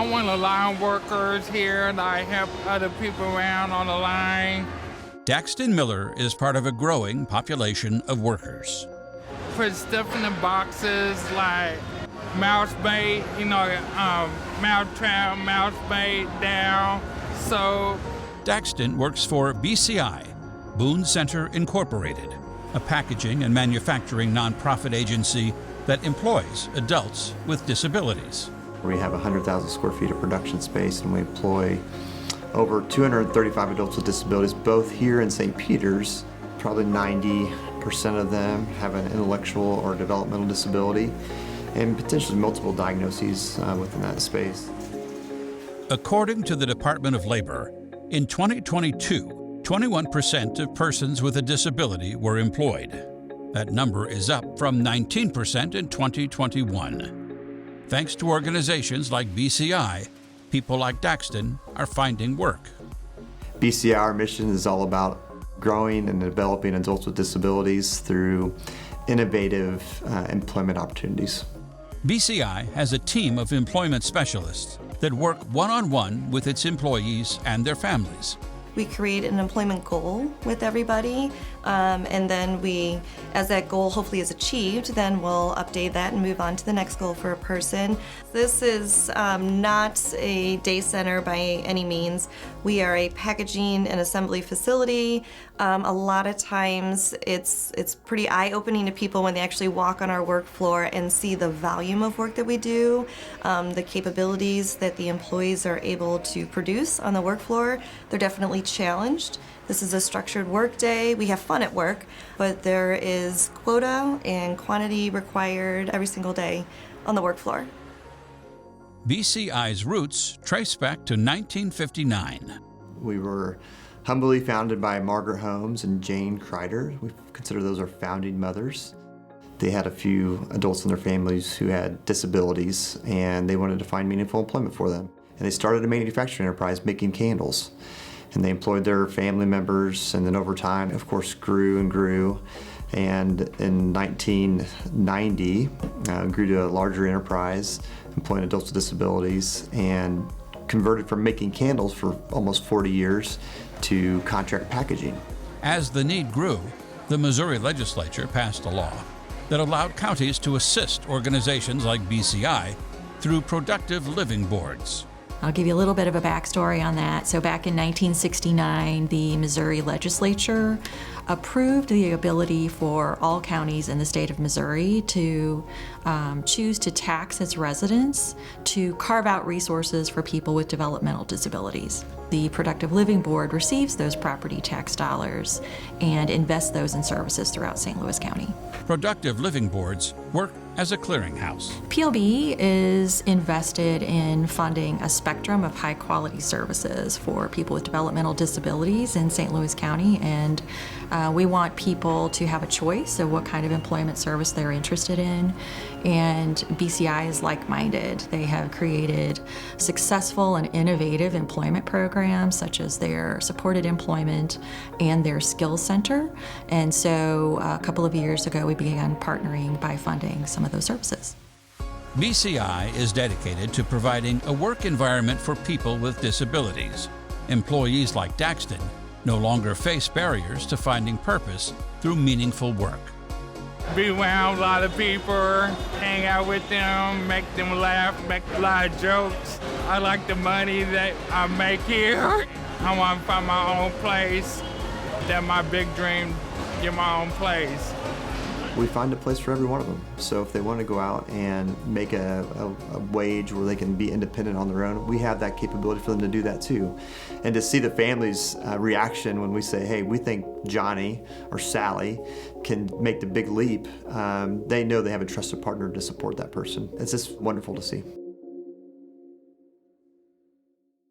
I'm one of the line workers here, and I help other people around on the line. Daxton Miller is part of a growing population of workers. Put stuff in the boxes like mouse bait, mouse trap, mouse bait down. So Daxton works for BCI, Boone Center Incorporated, a packaging and manufacturing nonprofit agency that employs adults with disabilities. We have 100,000 square feet of production space, and we employ over 235 adults with disabilities, both here in St. Peter's. Probably 90% of them have an intellectual or developmental disability, and potentially multiple diagnoses within that space. According to the Department of Labor, in 2022, 21% of persons with a disability were employed. That number is up from 19% in 2021. Thanks to organizations like BCI, people like Daxton are finding work. BCI, our mission is all about growing and developing adults with disabilities through innovative employment opportunities. BCI has a team of employment specialists that work one-on-one with its employees and their families. We create an employment goal with everybody, and then as that goal hopefully is achieved, then we'll update that and move on to the next goal for a person. This is not a day center by any means. We are a packaging and assembly facility. A lot of times it's pretty eye-opening to people when they actually walk on our work floor and see the volume of work that we do, the capabilities that the employees are able to produce on the work floor. They're definitely challenged. This is a structured work day. We have fun at work, but there is quota and quantity required every single day on the work floor. BCI's roots trace back to 1959. We were humbly founded by Margaret Holmes and Jane Kreider. We consider those our founding mothers. They had a few adults in their families who had disabilities, and they wanted to find meaningful employment for them. And they started a manufacturing enterprise making candles. And they employed their family members, and then over time, of course, grew and grew. And in 1990, grew to a larger enterprise, employing adults with disabilities, and converted from making candles for almost 40 years to contract packaging. As the need grew, the Missouri legislature passed a law that allowed counties to assist organizations like BCI through productive living boards. I'll give you a little bit of a backstory on that. So back in 1969, the Missouri legislature approved the ability for all counties in the state of Missouri to choose to tax its residents to carve out resources for people with developmental disabilities. The Productive Living Board receives those property tax dollars and invests those in services throughout St. Louis County. Productive Living Boards work as a clearinghouse. PLB is invested in funding a spectrum of high-quality services for people with developmental disabilities in St. Louis County, and we want people to have a choice of what kind of employment service they're interested in, and BCI is like-minded. They have created successful and innovative employment programs such as their supported employment and their skills center, and so a couple of years ago we began partnering by funding some of those services. BCI is dedicated to providing a work environment for people with disabilities. Employees like Daxton no longer face barriers to finding purpose through meaningful work. Be around a lot of people, hang out with them, make them laugh, make a lot of jokes. I like the money that I make here. I want to find my own place. That's my big dream, get my own place. We find a place for every one of them. So if they want to go out and make a wage where they can be independent on their own, we have that capability for them to do that too. And to see the family's reaction when we say, hey, we think Johnny or Sally can make the big leap, they know they have a trusted partner to support that person. It's just wonderful to see.